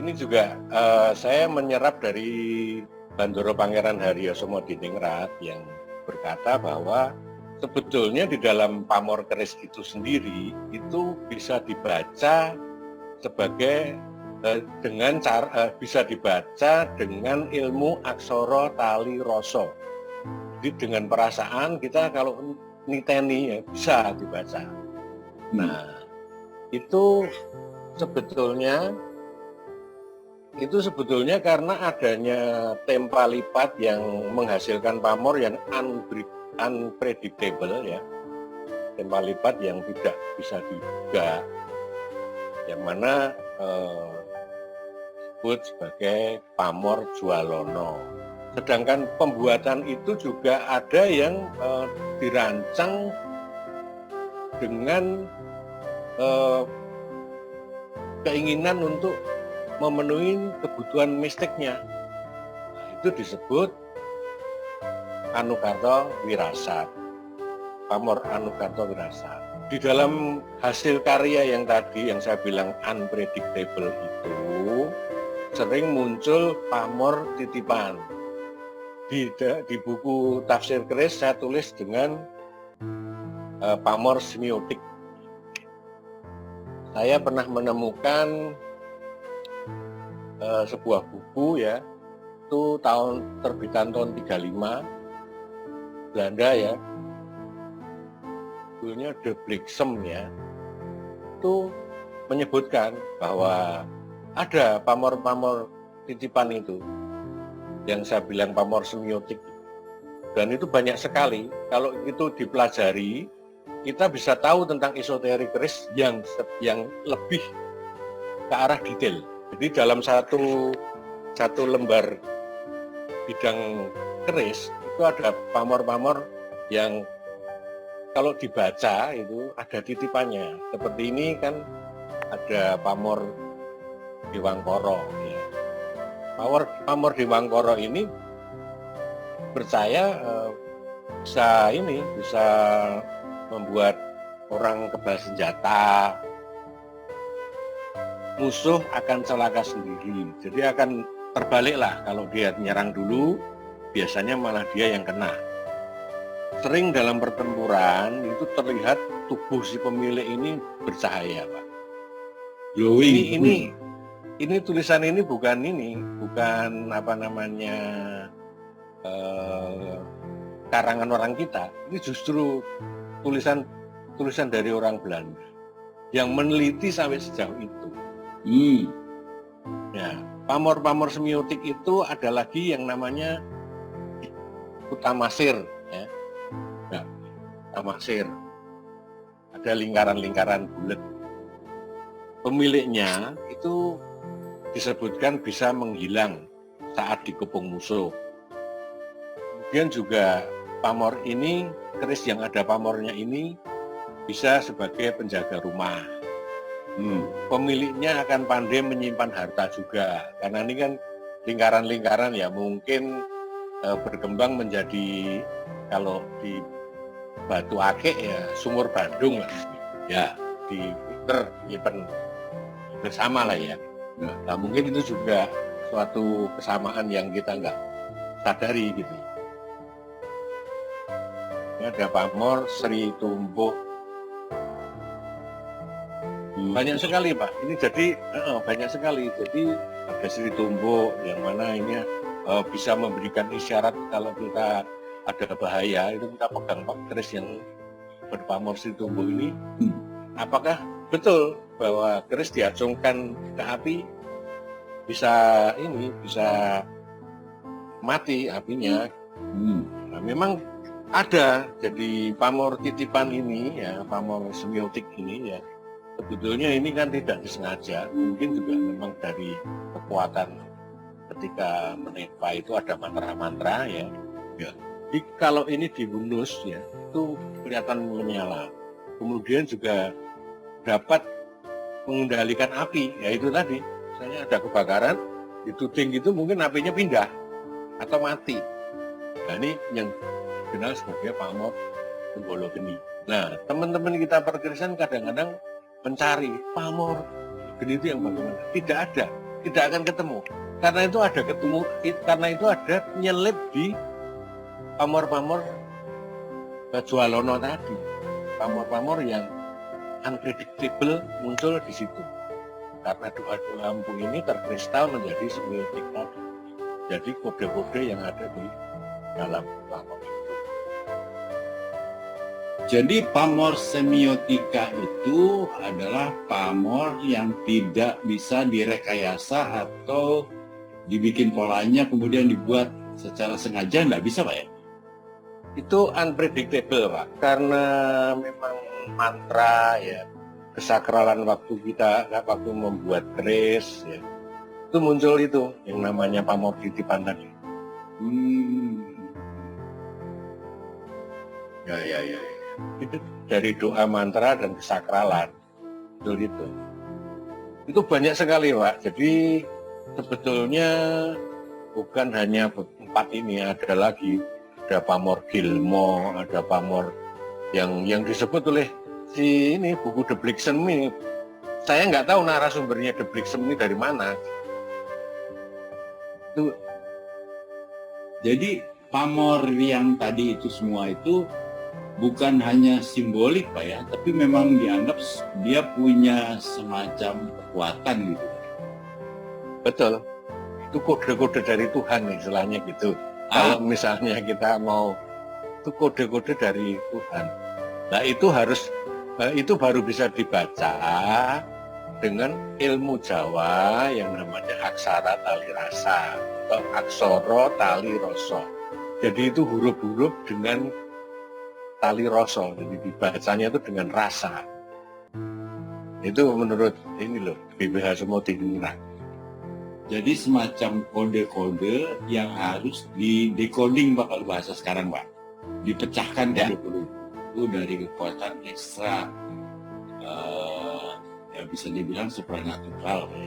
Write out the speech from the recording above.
ini juga saya menyerap dari Bandoro Pangeran Haryosomo Diningrat yang berkata bahwa sebetulnya di dalam pamor keris itu sendiri itu bisa dibaca sebagai dengan cara bisa dibaca dengan ilmu aksara tali rasa. Jadi dengan perasaan kita kalau niteni ya bisa dibaca. Nah, itu sebetulnya karena adanya tempa lipat yang menghasilkan pamor yang unpredictable ya, tempa lipat yang tidak bisa diduga, yang mana disebut sebagai pamor jualono. Sedangkan pembuatan itu juga ada yang dirancang dengan keinginan untuk memenuhi kebutuhan mistiknya. Nah, itu disebut Anukarta Wirasat, pamor Anukarta Wirasat. Di dalam hasil karya yang tadi yang saya bilang unpredictable itu sering muncul pamor titipan. Di buku tafsir keris saya tulis dengan pamor semiotik. Saya pernah menemukan sebuah buku ya, itu terbitan tahun 35 Belanda ya, judulnya The Bliksem ya, itu menyebutkan bahwa ada pamor-pamor titipan itu yang saya bilang pamor semiotik, dan itu banyak sekali. Kalau itu dipelajari kita bisa tahu tentang esoterik keris yang lebih ke arah detail. Jadi dalam satu lembar bidang keris itu ada pamor-pamor yang kalau dibaca itu ada titipannya. Seperti ini kan ada pamor Dewangkara ya. Pamor Dewangkara ini percaya bisa membuat orang kebal senjata, musuh akan celaka sendiri. Jadi akan terbaliklah, kalau dia nyerang dulu, biasanya malah dia yang kena. Sering dalam pertempuran itu terlihat tubuh si pemilik ini bercahaya, Pak. Glowing. Ini tulisan ini bukan karangan orang kita. Ini justru tulisan dari orang Belanda yang meneliti sampai sejauh itu. Ya, pamor-pamor semiotik itu ada lagi yang namanya utamasir ya. Nah, utamasir. Ada lingkaran-lingkaran bulat. Pemiliknya itu disebutkan bisa menghilang saat dikepung musuh. Kemudian juga pamor ini, keris yang ada pamornya ini bisa sebagai penjaga rumah. Pemiliknya akan pandai menyimpan harta juga, karena ini kan lingkaran-lingkaran ya, mungkin berkembang menjadi, kalau di Batu Akik ya Sumur Bandung lah ya, di Twitter nyimpan bersama lah ya. Nah, mungkin itu juga suatu kesamaan yang kita nggak sadari gitu. Ini ada pamor Sri Tumbuk. Banyak sekali Pak, ini jadi banyak sekali. Jadi ada Sri Tumbuk yang mana ini bisa memberikan isyarat kalau kita ada bahaya, itu kita pegang keris yang berpamor Sri Tumbuk ini. Apakah betul bahwa keris diacungkan ke api bisa mati apinya? Nah, memang ada. Jadi pamor titipan ini ya, pamor semiotik ini ya, sebetulnya ini kan tidak disengaja, mungkin juga memang dari kekuatan ketika menempa itu ada mantra-mantra ya. Jadi kalau ini dihunus ya, itu kelihatan menyala. Kemudian juga dapat mengendalikan api, ya itu tadi, misalnya ada kebakaran, dituding gitu mungkin apinya pindah atau mati. Nah ini yang dikenal sebagai pamor Tenggolo Geni. Nah teman-teman kita perkerisan kadang-kadang mencari pamor geni itu yang bagaimana? Tidak ada. tidak akan ketemu. Karena itu ada nyelip di pamor-pamor Jualono tadi. Pamor-pamor yang unpredictable muncul di situ. Karena doa-doa lampu ini terkristal menjadi semiotik tadi. Jadi kode-kode yang ada di dalam pamor itu. Jadi pamor semiotika itu adalah pamor yang tidak bisa direkayasa atau dibikin polanya kemudian dibuat secara sengaja, nggak bisa Pak ya? Itu unpredictable Pak, karena memang mantra ya, kesakralan waktu kita, waktu membuat keris ya, itu muncul itu yang namanya pamor titipan tadi. Ya. Itu dari doa mantra dan kesakralan, betul itu. Itu banyak sekali Pak, jadi sebetulnya bukan hanya 4 ini, ada lagi. Ada pamor Gilmo, ada pamor yang disebut oleh si ini buku The Blixen ini. Saya nggak tahu narasumbernya The Blixen ini dari mana. Itu. Jadi pamor yang tadi itu semua itu bukan hanya simbolik Pak ya, tapi memang dianggap dia punya semacam kekuatan gitu. Betul. Itu kode-kode dari Tuhan istilahnya gitu. Kalau misalnya kita mau, itu kode-kode dari Tuhan. Nah itu baru bisa dibaca dengan ilmu Jawa yang namanya aksara tali rasa atau aksara tali rasa. Jadi itu huruf-huruf dengan tali rasa, jadi dibacanya itu dengan rasa. Itu menurut ini loh, BPH Sumodiningrat. Jadi semacam kode-kode yang harus di-decoding Pak kalau bahasa sekarang Pak. Dipecahkan kode-kode itu dari kekuatan ekstra, ya bisa dibilang supranatural Pak.